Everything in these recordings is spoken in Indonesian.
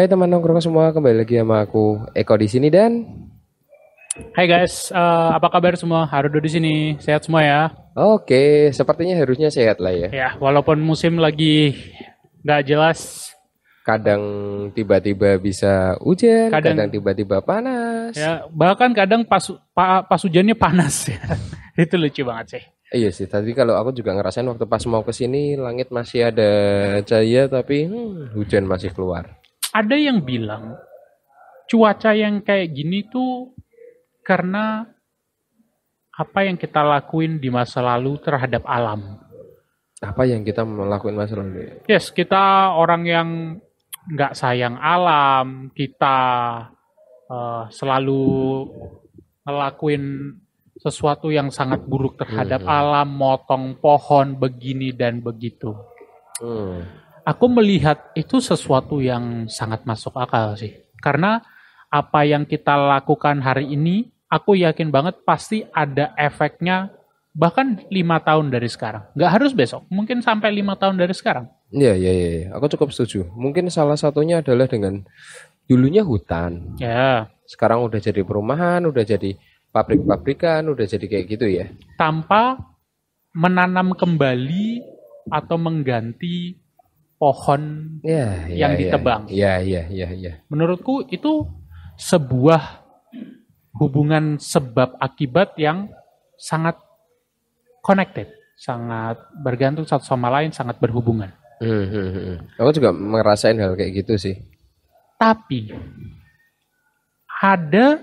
Hai teman nongkrong semua, kembali lagi sama aku Eko di sini dan Hai guys, apa kabar semua? Harudo di sini, sehat semua ya. oke, sepertinya harusnya sehat lah ya. Ya, walaupun musim lagi nggak jelas, Kadang tiba-tiba bisa hujan, kadang kadang tiba-tiba panas. ya bahkan kadang pas hujannya panas ya. Itu lucu banget sih. Iya sih, tadi kalau aku juga ngerasain waktu pas mau ke sini langit masih ada cahaya tapi hujan masih keluar. Ada yang bilang cuaca yang kayak gini tuh karena apa yang kita lakuin di masa lalu terhadap alam. Apa yang kita melakukan masa lalu? Yes, kita orang yang nggak sayang alam, kita selalu ngelakuin sesuatu yang sangat buruk terhadap Hmm, alam, motong pohon begini dan begitu. hmm, Aku melihat itu sesuatu yang sangat masuk akal sih. Karena apa yang kita lakukan hari ini, aku yakin banget pasti ada efeknya bahkan 5 tahun dari sekarang. Nggak harus besok, mungkin sampai 5 tahun dari sekarang. iya, iya, iya, iya. Aku cukup setuju. Mungkin salah satunya adalah dengan dulunya hutan. Ya, Sekarang udah jadi perumahan, udah jadi pabrik-pabrikan, udah jadi kayak gitu ya. tanpa menanam kembali atau mengganti pohon Ya, ya, yang ya, ditebang. ya, ya, ya, ya. Menurutku itu sebuah hubungan sebab akibat yang sangat connected, sangat bergantung satu sama lain, sangat berhubungan. Aku juga ngerasain hal kayak gitu sih. Tapi ada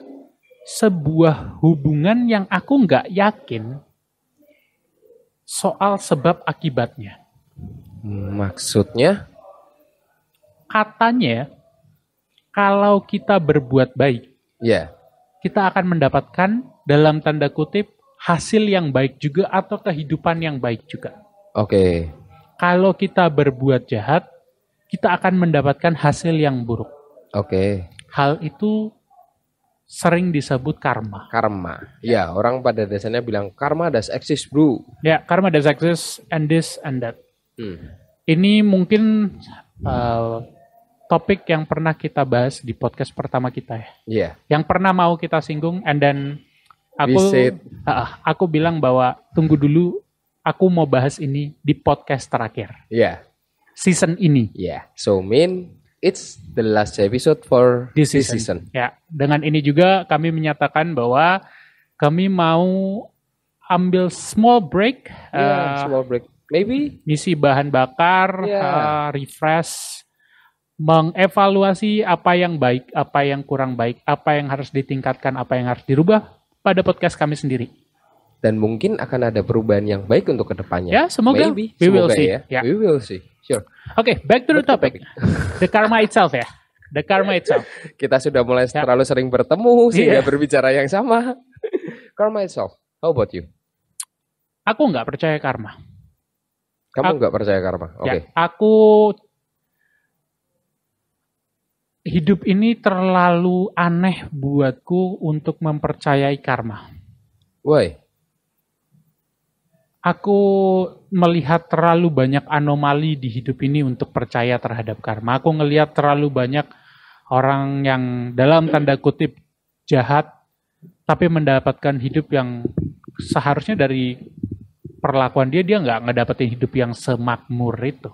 sebuah hubungan yang aku nggak yakin soal sebab akibatnya. Maksudnya, Katanya kalau kita berbuat baik, ya, kita akan mendapatkan dalam tanda kutip hasil yang baik juga atau kehidupan yang baik juga. oke, Kalau kita berbuat jahat, kita akan mendapatkan hasil yang buruk. oke. Hal itu sering disebut karma. Karma. Ya, orang pada dasarnya bilang karma does exist, bro. Ya, karma does exist and this and that. Hmm. Ini mungkin uh, topik yang pernah kita bahas di podcast pertama kita ya. Ya, Yang pernah mau kita singgung and then we said, aku bilang bahwa tunggu dulu, aku mau bahas ini di podcast terakhir. ya, Season ini. ya. So mean it's the last episode for This this season. season. Ya, dengan ini juga kami menyatakan bahwa kami mau ambil small break, Ya, small break. Maybe. ngisi bahan bakar, Ya. refresh, mengevaluasi apa yang baik, apa yang kurang baik, apa yang harus ditingkatkan, apa yang harus dirubah pada podcast kami sendiri. Dan mungkin akan ada perubahan yang baik untuk kedepannya. Ya, semoga. Maybe. We will Semoga see. ya. Ya. We will see. Sure. Oke, back to the topic. The karma itself ya. The karma itself. Kita sudah mulai Ya. terlalu sering bertemu sehingga Iya. berbicara yang sama. Karma itself. How about you? Aku nggak percaya karma. Kamu nggak percaya karma? Oke. Ya, aku hidup ini terlalu aneh buatku untuk mempercayai karma. Why? Aku melihat terlalu banyak anomali di hidup ini untuk percaya terhadap karma. Aku ngelihat terlalu banyak orang yang dalam tanda kutip jahat, tapi mendapatkan hidup yang seharusnya dari perlakuan dia nggak ngedapetin hidup yang semakmur itu.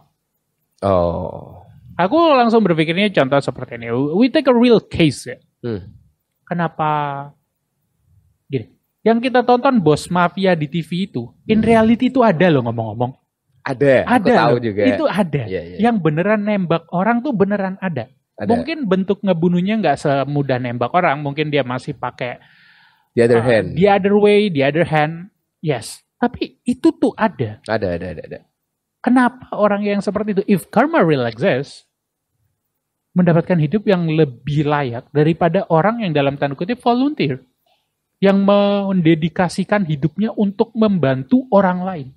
Oh. Aku langsung berpikirnya contoh seperti ini. We take a real case ya. Kenapa gini? Yang kita tonton bos mafia di TV itu, in reality itu ada loh ngomong-ngomong. Ada. Aku Ada tahu loh. juga. Itu ada. Iya, iya. Yang beneran nembak orang tuh beneran ada. Ada. Mungkin bentuk ngebunuhnya nggak semudah nembak orang. Mungkin dia masih pakai The other hand. the other way, the other hand. Yes. Tapi itu tuh ada. Ada. Kenapa orang yang seperti itu, if karma real exists, mendapatkan hidup yang lebih layak daripada orang yang dalam tanda kutip volunteer, yang mendedikasikan hidupnya untuk membantu orang lain.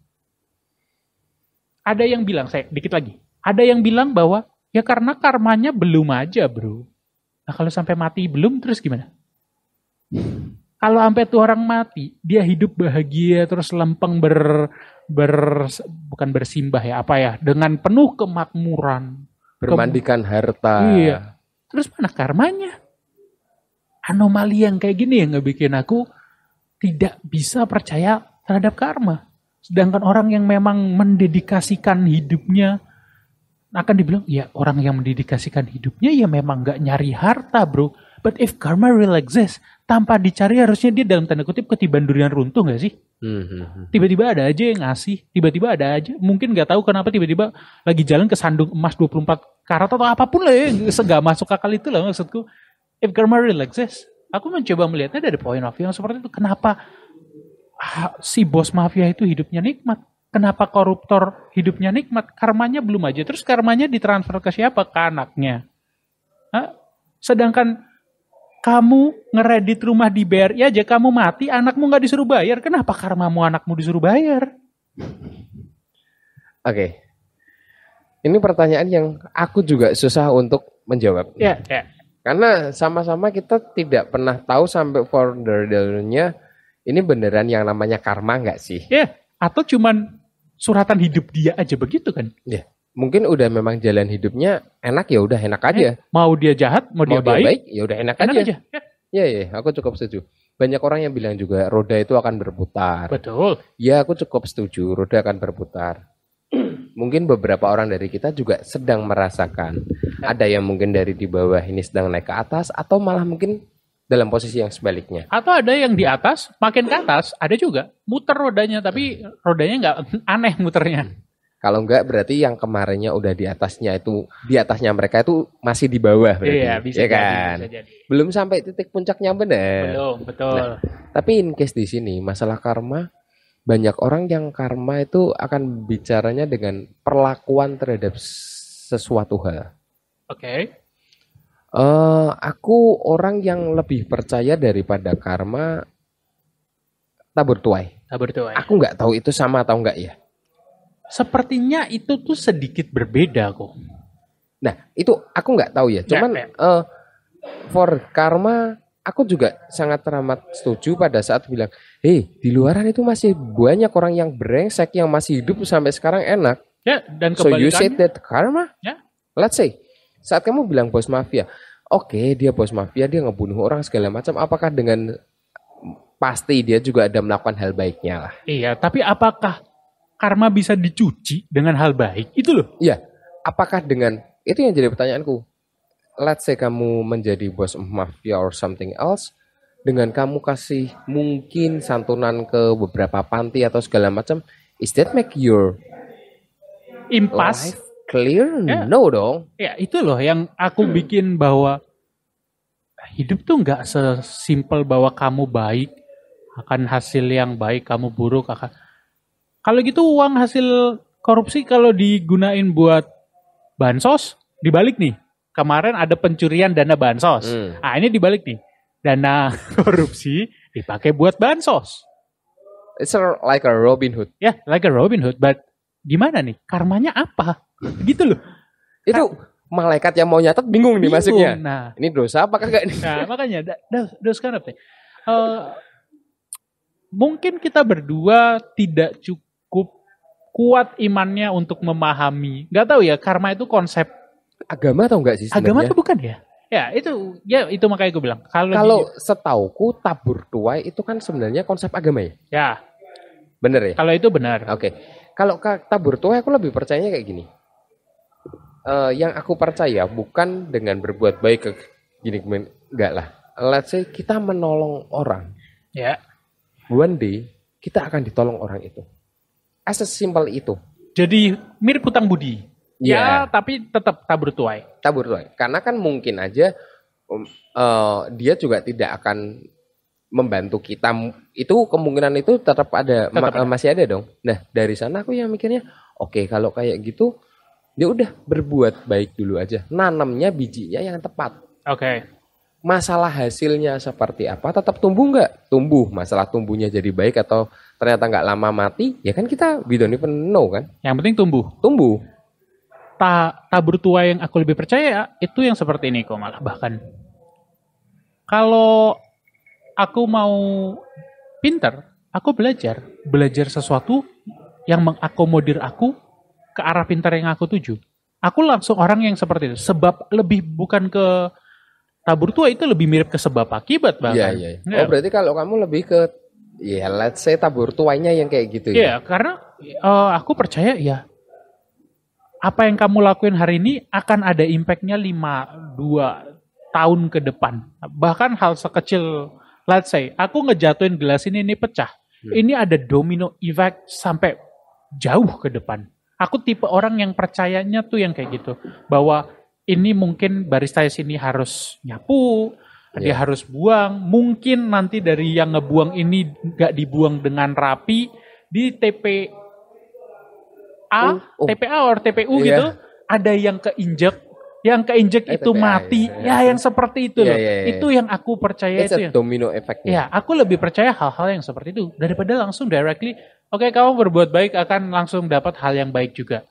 Ada yang bilang, saya dikit lagi, ada yang bilang bahwa ya karena karmanya belum aja bro. Nah kalau sampai mati belum terus gimana? Kalau sampai tuh orang mati, dia hidup bahagia terus lempeng bukan bersimbah ya, apa ya, dengan penuh kemakmuran. Bermandikan harta. Iya. Terus mana karmanya? Anomali yang kayak gini yang ngebikin aku tidak bisa percaya terhadap karma. Sedangkan orang yang memang mendedikasikan hidupnya, akan dibilang, ya orang yang mendedikasikan hidupnya ya memang gak nyari harta bro. But if karma really exists, tanpa dicari harusnya dia dalam tanda kutip ketiban durian runtuh gak sih? Tiba-tiba ada aja yang ngasih, tiba-tiba ada aja. Mungkin gak tahu kenapa tiba-tiba lagi jalan ke sandung emas 24 karat atau apapun lah ya. Gak masuk akal itu lah maksudku. If karma really exists, aku mencoba melihatnya dari point of view yang seperti itu. Kenapa si bos mafia itu hidupnya nikmat? Kenapa koruptor hidupnya nikmat? Karmanya belum aja. Terus karmanya ditransfer ke siapa? Ke anaknya. Sedangkan kamu ngeredit rumah di BRI aja, kamu mati, anakmu gak disuruh bayar. Kenapa karmamu anakmu disuruh bayar? Oke. Ini pertanyaan yang aku juga susah untuk menjawab. Ya. Karena sama-sama kita tidak pernah tahu sampai further-nya ini beneran yang namanya karma nggak sih? Ya, atau cuman suratan hidup dia aja begitu kan? Ya, mungkin udah memang jalan hidupnya enak ya udah enak aja. Mau dia jahat, mau dia baik, ya udah enak aja. Ya, aku cukup setuju. Banyak orang yang bilang juga roda itu akan berputar. Betul. Ya, aku cukup setuju, roda akan berputar. Mungkin beberapa orang dari kita juga sedang merasakan. Ada yang mungkin dari di bawah ini sedang naik ke atas, atau malah mungkin dalam posisi yang sebaliknya. Atau ada yang di atas, makin ke atas, ada juga muter rodanya, tapi rodanya nggak aneh muternya. Kalau enggak berarti yang kemarinnya udah di atasnya itu, di atasnya mereka itu masih di bawah berarti. Iya, bisa ya kan? Bisa jadi. Belum sampai titik puncaknya benar. Belum, betul. Nah, tapi in case di sini masalah karma, banyak orang yang karma itu akan bicaranya dengan perlakuan terhadap sesuatu hal. Oke. Aku orang yang lebih percaya daripada karma tabur tuai. Tabur tuai. Aku nggak tahu itu sama atau enggak ya. Sepertinya itu tuh sedikit berbeda kok. Nah, itu aku nggak tahu ya. Cuman for karma aku juga sangat teramat setuju pada saat bilang, hey, di luaran itu masih banyak orang yang brengsek yang masih hidup sampai sekarang enak. Ya, dan So you kebalikannya. said that karma? Ya. Let's say, saat kamu bilang bos mafia, oke, dia bos mafia, dia ngebunuh orang segala macam, apakah dengan pasti dia juga ada melakukan hal baiknya lah. Iya, tapi apakah karma bisa dicuci dengan hal baik? Itu loh. Iya, apakah dengan, itu yang jadi pertanyaanku. Let's say kamu menjadi bos mafia or something else, dengan kamu kasih mungkin santunan ke beberapa panti atau segala macam, is that make your Impas. life clear? Ya. No dong. Ya, itu loh yang aku bikin bahwa hidup tuh nggak sesimpel bahwa kamu baik akan hasil yang baik, kamu buruk akan. Kalau gitu uang hasil korupsi kalau digunain buat bansos, dibalik nih. Kemarin ada pencurian dana bansos. Nah, ini dibalik nih. Dana korupsi dipakai buat bansos. It's like a Robin Hood. Ya, like a Robin Hood. But gimana nih? Karmanya apa? Gitu loh. Itu malaikat yang mau nyatet bingung nih masuknya. Nah, ini dosa apa kagak nih? Nah, makanya those kind of thing. Mungkin kita berdua tidak cukup kuat imannya untuk memahami. Gak tahu ya, karma itu konsep agama atau enggak sih sebenarnya? Agama tuh bukan ya? Ya itu makanya gue bilang. Kalau setauku tabur tuai itu kan sebenarnya konsep agama ya? Ya. Bener ya? Kalau itu benar. Oke. Kalau tabur tuai aku lebih percayanya kayak gini. Yang aku percaya bukan dengan berbuat baik ke gini, enggak lah. Let's say kita menolong orang. Ya. One day kita akan ditolong orang itu. As simple itu. Jadi mirip hutang budi. Ya, tapi tetap tabur tuai. Tabur tuai. Karena kan mungkin aja dia juga tidak akan membantu kita. Itu kemungkinan itu tetap ada, masih ada dong. Nah, dari sana aku yang mikirnya, oke, kalau kayak gitu, ya udah berbuat baik dulu aja. Nanamnya bijinya yang tepat. Oke. Masalah hasilnya seperti apa, tetap tumbuh nggak? Tumbuh. Masalah tumbuhnya jadi baik atau ternyata nggak lama mati, ya kan kita we don't even know kan. Yang penting tumbuh. Tumbuh. Tabur tua yang aku lebih percaya itu yang seperti ini kok malah bahkan. Kalau aku mau pinter, aku belajar sesuatu yang mengakomodir aku ke arah pintar yang aku tuju. Aku langsung orang yang seperti itu. Sebab lebih bukan ke tabur tua itu lebih mirip ke sebab akibat bahkan. Iya. Oh berarti kalau kamu lebih ke ya let's say tabur tuanya yang kayak gitu ya. Iya, karena aku percaya ya apa yang kamu lakuin hari ini akan ada impact-nya 2 tahun ke depan. Bahkan hal sekecil, let's say, aku ngejatuhin gelas ini pecah. Ini ada domino effect sampai jauh ke depan. Aku tipe orang yang percayanya tuh yang kayak gitu. Bahwa ini mungkin barista di sini harus nyapu, dia harus buang. Mungkin nanti dari yang ngebuang ini gak dibuang dengan rapi, di TPA or TPU gitu, ada yang keinjek. Yang keinjek itu TPA, mati, yang seperti itu loh. Itu yang aku percaya itu ya. Domino effect. Ya, aku lebih percaya hal-hal yang seperti itu daripada langsung directly. Oke, kamu berbuat baik akan langsung dapat hal yang baik juga.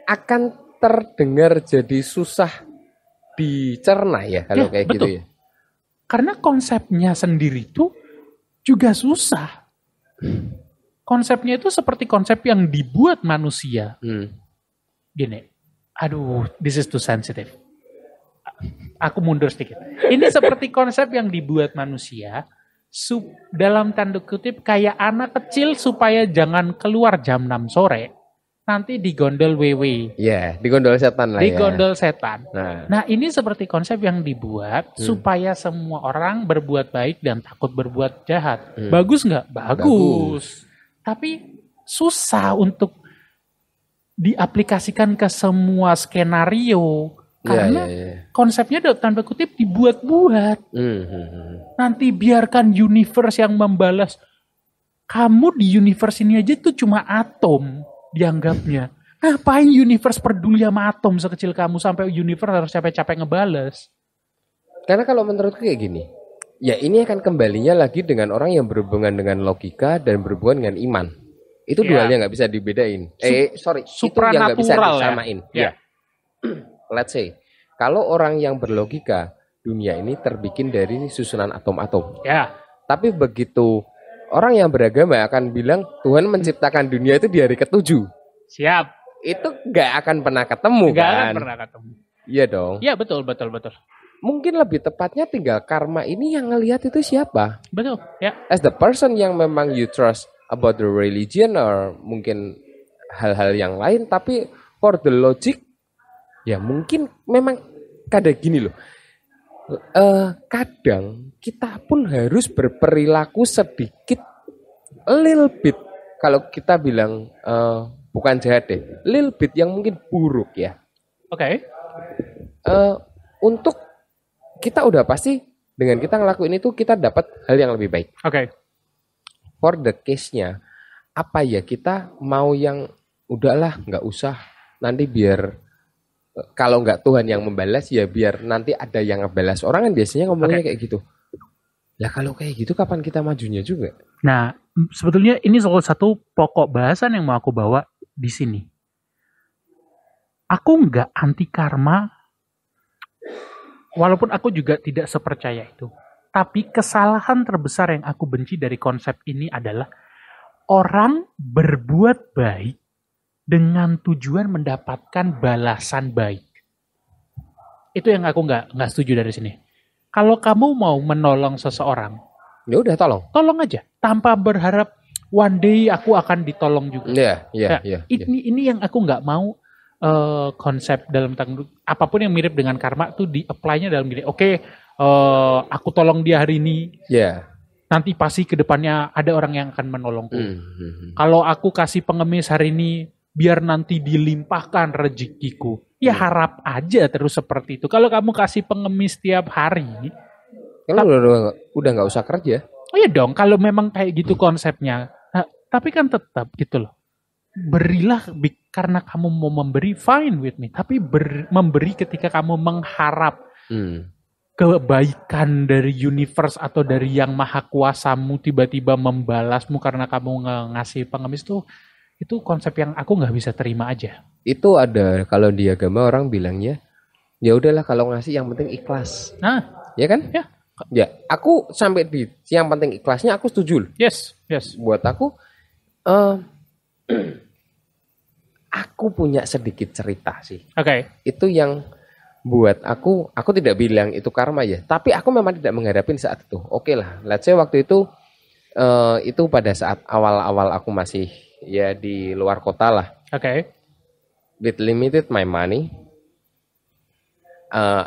Akan terdengar jadi susah dicerna ya kalau kayak betul. gitu ya. Karena konsepnya sendiri itu juga susah. Konsepnya itu seperti konsep yang dibuat manusia. Gini. Aduh, this is too sensitive. Aku mundur sedikit. Ini seperti konsep yang dibuat manusia, dalam tanda kutip kayak anak kecil supaya jangan keluar jam 6 sore, nanti digondol WW. Iya, digondol setan lah digondol setan. Nah, ini seperti konsep yang dibuat supaya semua orang berbuat baik dan takut berbuat jahat. Bagus nggak? Bagus. Tapi susah untuk diaplikasikan ke semua skenario karena konsepnya dalam tanda kutip dibuat-buat. Nanti biarkan universe yang membalas. Kamu di universe ini aja tuh cuma atom dianggapnya. Ngapain universe peduli sama atom sekecil kamu sampai universe harus capek-capek ngebales? Karena kalau menurutku kayak gini, ya ini akan kembalinya lagi dengan orang yang berhubungan dengan logika dan berhubungan dengan iman. Itu dualnya nggak bisa dibedain. Itu yang nggak bisa disamain. Ya. Let's say, kalau orang yang berlogika, dunia ini terbikin dari susunan atom-atom. Ya. Tapi begitu orang yang beragama akan bilang Tuhan menciptakan dunia itu di hari ke-7. Siap. Itu nggak akan pernah ketemu kan? Nggak akan pernah ketemu. Iya dong. Iya betul. Mungkin lebih tepatnya tinggal karma ini yang ngelihat itu siapa. Betul. Ya. As the person yang memang you trust about the religion or mungkin hal-hal yang lain, tapi for the logic ya mungkin memang kadang gini loh, kadang kita pun harus berperilaku sedikit a little bit, kalau kita bilang bukan jahat deh, little bit yang mungkin buruk ya. Oke. Untuk kita udah pasti dengan kita ngelakuin itu kita dapat hal yang lebih baik. Oke. For the case-nya, apa ya kita mau yang udahlah nggak usah, nanti biar kalau nggak Tuhan yang membalas ya biar nanti ada yang ngebalas. Orang kan biasanya ngomongnya kayak gitu. Lah kalau kayak gitu kapan kita majunya juga? Nah, sebetulnya ini salah satu pokok bahasan yang mau aku bawa di sini. Aku nggak anti karma, walaupun aku juga tidak sepercaya itu. Tapi kesalahan terbesar yang aku benci dari konsep ini adalah orang berbuat baik dengan tujuan mendapatkan balasan baik. Itu yang aku nggak setuju dari sini. Kalau kamu mau menolong seseorang, ya udah tolong aja tanpa berharap one day aku akan ditolong juga. Iya. Ini yang aku nggak mau. Konsep dalam apapun yang mirip dengan karma tuh di-apply-nya dalam gini. Oke, aku tolong dia hari ini. Nanti pasti ke depannya ada orang yang akan menolongku. Kalau aku kasih pengemis hari ini, biar nanti dilimpahkan rezekiku. Ya harap aja terus seperti itu. Kalau kamu kasih pengemis tiap hari, kan udah nggak usah kerja. Oh iya dong, kalau memang kayak gitu konsepnya. Nah, tapi kan tetap gitu loh. Berilah karena kamu mau memberi, fine with me. Tapi memberi ketika kamu mengharap kebaikan dari universe atau dari yang maha kuasamu tiba-tiba membalasmu karena kamu ngasih pengemis tuh, itu konsep yang aku nggak bisa terima aja. Itu ada kalau di agama orang bilangnya, ya udahlah kalau ngasih yang penting ikhlas. Nah, ya kan? Ya, aku sampai di yang penting ikhlasnya aku setuju. Yes. Buat aku, aku punya sedikit cerita sih. Oke. Itu yang buat aku tidak bilang itu karma ya, tapi aku memang tidak mengharapin saat itu. Oke lah, let's say waktu itu pada saat awal-awal aku masih ya di luar kota lah. Oke. With limited my money,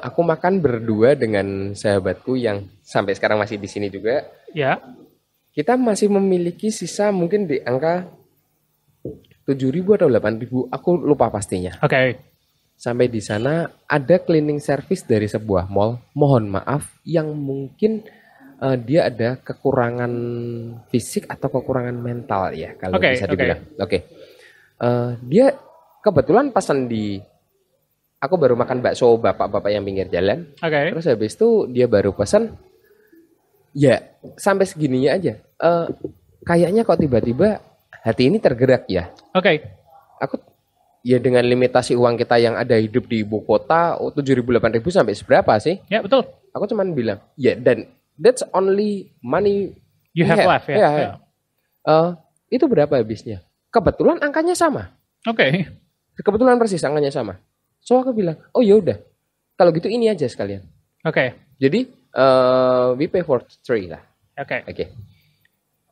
aku makan berdua dengan sahabatku yang sampai sekarang masih di sini juga. Ya. Kita masih memiliki sisa mungkin di angka 7.000 atau 8.000, aku lupa pastinya. Oke. Sampai di sana ada cleaning service dari sebuah mall. Mohon maaf, yang mungkin dia ada kekurangan fisik atau kekurangan mental ya, kalau bisa dibilang. Oke. Dia kebetulan pesan di, aku baru makan bakso bapak-bapak yang pinggir jalan. Oke. Terus habis itu dia baru pesan. Ya, sampai segininya aja. Kayaknya kok tiba-tiba hati ini tergerak ya. Oke. Aku ya dengan limitasi uang kita yang ada hidup di ibu kota, 7.000 8.000 sampai seberapa sih? Ya, betul. Aku cuman bilang, ya dan that's only money you have left ya. Ya. Itu berapa habisnya? Kebetulan angkanya sama. Oke. Kebetulan persis angkanya sama. So aku bilang, oh ya udah. Kalau gitu ini aja sekalian. Oke. Jadi we pay for 3 lah. Oke.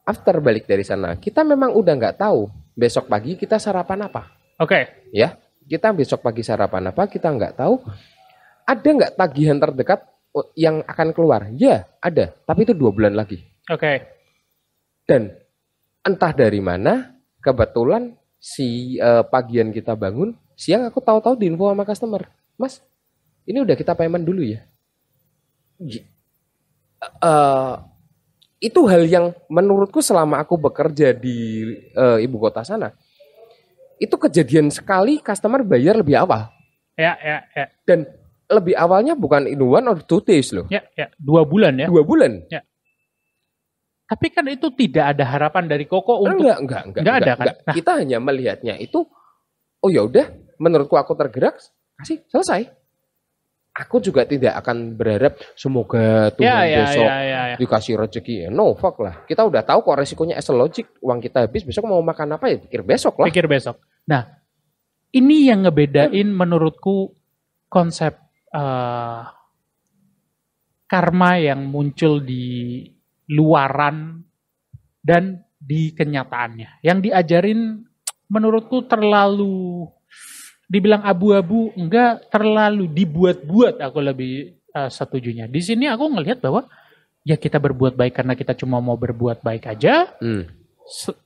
After balik dari sana, kita memang udah nggak tahu besok pagi kita sarapan apa. Oke. Ya, kita besok pagi sarapan apa kita nggak tahu. Ada nggak tagihan terdekat yang akan keluar? Ya, ada. Tapi itu 2 bulan lagi. Oke. Dan entah dari mana, kebetulan si pagian kita bangun, siang aku tahu-tahu diinfo sama customer, Mas, ini udah kita payment dulu ya. Itu hal yang menurutku selama aku bekerja di ibu kota sana, itu kejadian sekali customer bayar lebih awal. Ya. Dan lebih awalnya bukan in 1 or 2 days loh. Ya. 2 bulan ya. 2 bulan. Ya. Tapi kan itu tidak ada harapan dari Koko untuk enggak ada kan. Nah, kita hanya melihatnya itu, oh ya udah, menurutku aku tergerak, kasih selesai. Aku juga tidak akan berharap semoga Tuhan besok dikasih rezeki. No, fuck lah. Kita udah tahu kok resikonya as a logic. Uang kita habis, besok mau makan apa ya? Pikir besok lah. Pikir besok. Nah, ini yang ngebedain menurutku konsep karma yang muncul di luaran dan di kenyataannya. Yang diajarin menurutku terlalu dibilang abu-abu, enggak terlalu dibuat-buat, aku lebih setujunya. Di sini aku ngelihat bahwa ya kita berbuat baik karena kita cuma mau berbuat baik aja.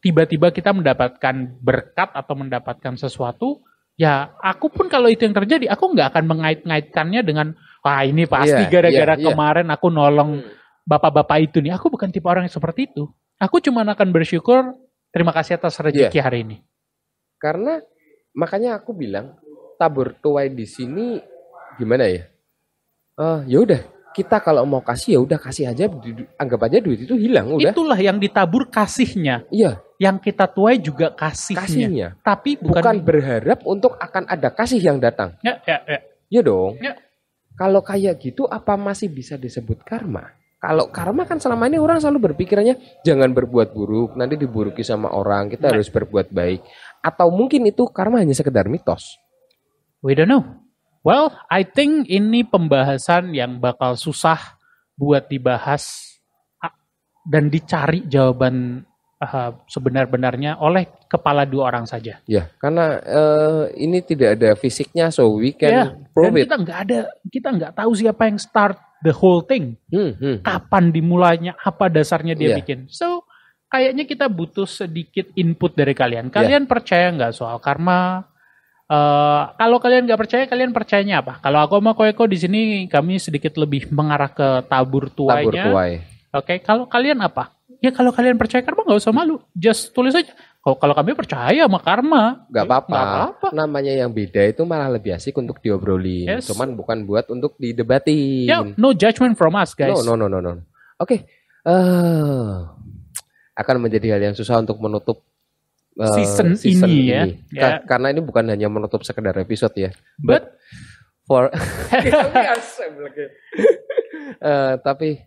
Tiba-tiba kita mendapatkan berkat atau mendapatkan sesuatu, ya aku pun kalau itu yang terjadi, aku nggak akan mengait-ngaitkannya dengan wah ini pasti gara-gara kemarin aku nolong bapak-bapak itu nih. Aku bukan tipe orang yang seperti itu. Aku cuma akan bersyukur, terima kasih atas rezeki hari ini. Karena makanya aku bilang tabur tuai di sini gimana ya? Ya udah, kita kalau mau kasih ya udah kasih aja, anggap aja duit itu hilang udah. Itulah yang ditabur kasihnya. Iya. Yang kita tuai juga kasihnya. Tapi bukan berharap untuk akan ada kasih yang datang. Ya. Ya dong. Ya. Kalau kayak gitu apa masih bisa disebut karma? Kalau karma kan selama ini orang selalu berpikirannya jangan berbuat buruk, nanti diburuki sama orang, kita harus berbuat baik. Atau mungkin itu karma hanya sekedar mitos? We don't know. Well, I think ini pembahasan yang bakal susah buat dibahas dan dicari jawaban sebenar-benarnya oleh kepala 2 orang saja. Ya, karena ini tidak ada fisiknya, so we can prove it. Kita nggak tahu siapa yang start the whole thing. Kapan dimulainya, apa dasarnya dia bikin. So, kayaknya kita butuh sedikit input dari kalian. Kalian percaya nggak soal karma? Kalau kalian nggak percaya, kalian percayanya apa? Kalau aku sama Koeko di sini, kami sedikit lebih mengarah ke tabur tuainya. Oke, kalau kalian apa? Ya kalau kalian percaya karma nggak usah malu, just tulis aja. Kalau kami percaya sama karma, nggak apa-apa. Namanya yang beda itu malah lebih asik untuk diobrolin. Cuman bukan buat untuk didebatin. Yeah, no judgment from us, guys. No. Oke. Akan menjadi hal yang susah untuk menutup season ini ya. Karena ini bukan hanya menutup sekedar episode ya. But for tapi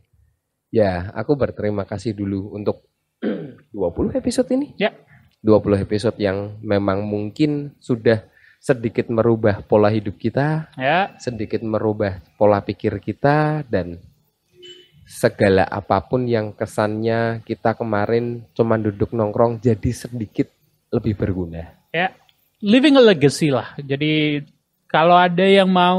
ya aku berterima kasih dulu untuk 20 episode ini. Ya. 20 episode yang memang mungkin sudah sedikit merubah pola hidup kita, Ya, sedikit merubah pola pikir kita, dan segala apapun yang kesannya kita kemarin cuma duduk nongkrong jadi sedikit lebih berguna. ya. Living a legacy lah. Jadi kalau ada yang mau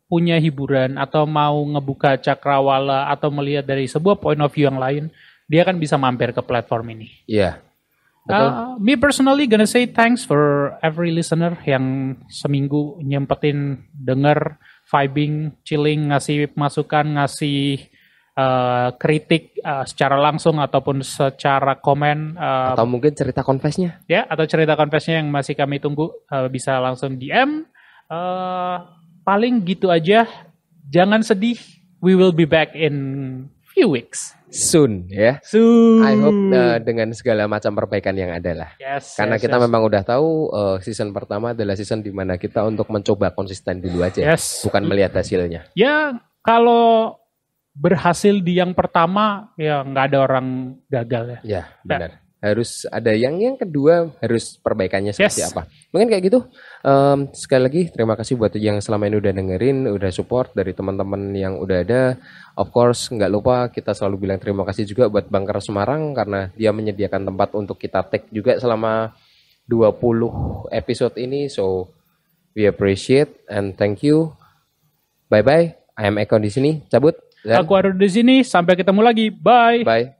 punya hiburan atau mau ngebuka cakrawala atau melihat dari sebuah point of view yang lain, dia kan bisa mampir ke platform ini. Iya. Betul. Me personally gonna say thanks for every listener yang seminggu nyempetin denger, vibing, chilling, ngasih masukan, ngasih kritik secara langsung ataupun secara komen. Atau mungkin cerita confess-nya. Ya, atau cerita confess-nya yang masih kami tunggu, bisa langsung DM. Paling gitu aja. Jangan sedih. We will be back in few weeks. Soon ya. Soon. I hope dengan segala macam perbaikan yang ada lah. Yes, Karena yes, kita yes. memang udah tahu season pertama adalah season di mana kita untuk mencoba konsisten dulu aja. Yes. Bukan melihat hasilnya. Ya, kalau berhasil di yang pertama, ya nggak ada orang gagal ya. Ya, benar. Harus ada yang kedua, harus perbaikannya seperti Yes. apa. Mungkin kayak gitu. Sekali lagi terima kasih buat yang selama ini udah dengerin, udah support dari teman-teman yang udah ada. Of course, nggak lupa kita selalu bilang terima kasih juga buat Bangker Semarang karena dia menyediakan tempat untuk kita take juga selama 20 episode ini. So, we appreciate and thank you. Bye-bye. I am Eko di sini. Cabut. Dan Aku ada di sini. Sampai ketemu lagi. Bye. bye.